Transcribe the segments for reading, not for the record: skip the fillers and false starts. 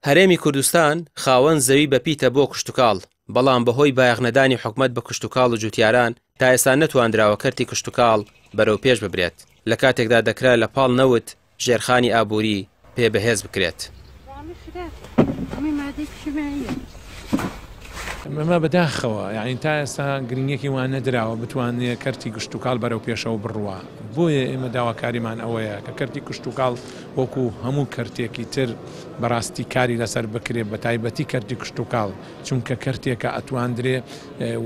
هەرێمی کوردستان خاوەن زەوی بەپیتە بۆ کشتتوکاڵ، بەڵام بەهۆی بایەغنەدانی حکومت بە کشتتوکاڵ و جوتیاران تا ئێستا نەتوانراوە کەرتی کشتتوکاڵ بەرەو پێش ببرێت، لە کاتێکدا دەکرا لە پاڵ نەوت ژێرخانی ئابووری پێ بەهێز بکرێت. مەمە بەداخەوە یعنی تا ئێستا گرنگێکی وان نەدراوە بتوانێت کەرتی کشتتوکاڵ بەرەو پێشەوە بڕوە. بۆیە ئێمە داواکاریمان ئەوەیە کە کەرتی کشتتوکاڵ وەکو هەموو کەرتێکی تر بەڕاستی کاری لەسەر بکرێت، بە تایبەتی کەرتی کشتتوکاڵ، چونکە کەرتێکە ئەتواندرێ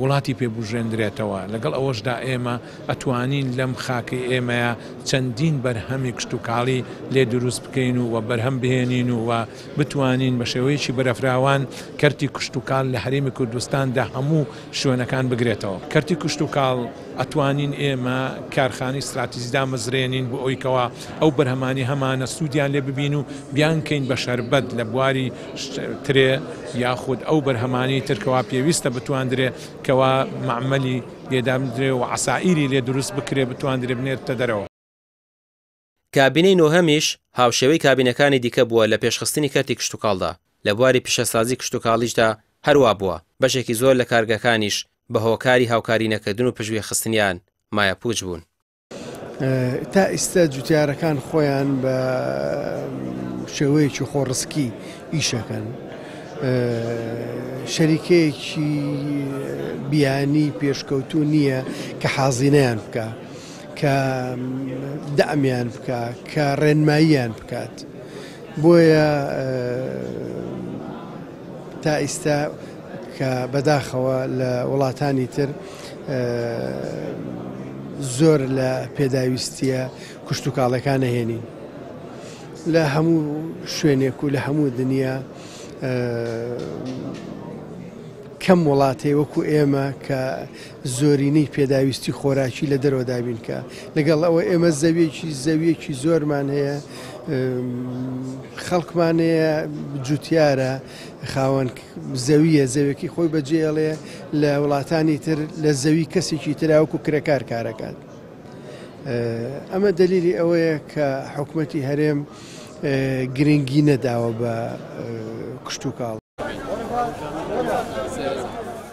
وڵاتی پێبژێندرێتەوە. لەگەڵ ئەوەشدا ئێمە ئەتوانین لەم خاکی ئێمەیە چەندین بەرهەمی کشتتوکاڵی لێ دروست بکەین و بەرهەم بهێنین و بتوانین بە شێوەیەکی بەرەفراوان کەرتی کشتتوکاڵ لە هەرێمی کوردستاندا هەموو شوێنەکان بگرێتەوە. کەرتی کشتتوکاڵ ئەتوانین ئێمە کارخانەی استراتیژیدا مەزرێنین بۆ ئەویکەوە ئەو بەرهەمانی هەمانە سوودیان لێ ببین و بیانکەین بە شەربەت لە بواری ترێ یاخود ئەو بەرهەمانی ترکەوا پێویستە بتواندرێ کەوا معمەلی لێدامدرێ و عەسائیری لێ دروست بکرێ بتواندرێ بنێرتە دەرەوە. کابینەی نۆهەمیش هاوشێوەی کابینەکانی دیکە بووە لە پێشخستنی کەرتی کشتتوکاڵدا، لە بواری پیشەسازی کشتتوکاڵیشدا هەروە بووە، بەشێکی زۆر لە کارگەکانیش بە هۆکاری هاوکاری نەکردن و پژویە خستنیان مایە پوچ بوون. تا ئێستا جوتیارەکان خۆیان بە شێوەیەکی خۆڕسکی ئیشەکەن، شەریکەیەکی بیانی پێشکەوتو نییە کە حازینەیان بکە، کە دەعمیان بکە، کە ڕێنماییان بکات. بۆیە تا ئێستا کە بەداخەوە لە وڵاتانی تر زۆر لە پێداویستیە کشتتوکاڵەکان هێنین لە هەموو شوێنێک و لە هەموو دنیا. کەم وڵاتەی وەکو ئێمە کە زۆرینەی پێداویستی خۆراکی لە دەرەوە دابین کە لەگەڵ ئەوە ئێمە زەویەکی زۆرمان هەیە، خەڵکمانەیە جوتیارە، خاوەن زەویە، زەویەکی خۆی بەجێڵێ لە وڵاتانی تر لە زەوی کەسێکی تراوەکو کرەکار کارەکات. ئەمە دلیلی ئەوەیە کە حکومەتی هەرێم گرنگی نەداوە بە کشتتوکاڵ.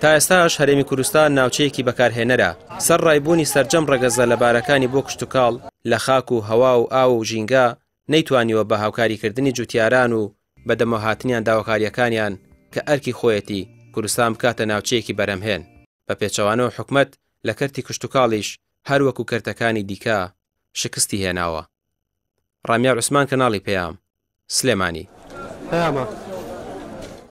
تا ئێستاش هەرێمی کوردستان ناوچەیەکی بەکارهێنەرە سەر ڕایبوونی سەرجەم ڕەگەزە لەبارەکانی بۆ کشتتوکاڵ لە خاک و هەوا و ئاو و ژینگە نەیتوانیوە بە هاوکاریکردنی جوتیاران و بە دەمەهاتنیان داواکاریەکانیان کە ئەرکی خۆیەتی کوردستان بکاتە ناوچەیەکی بەرەمهێن. بە پێچەوانەوە حکومەت لە کەرتی کشتتوکاڵیش هەروەکو کەرتەکانی دیکە شکستی هێناوە. ڕامیار عوسمان، کەناڵی پەیام، سلێمانی.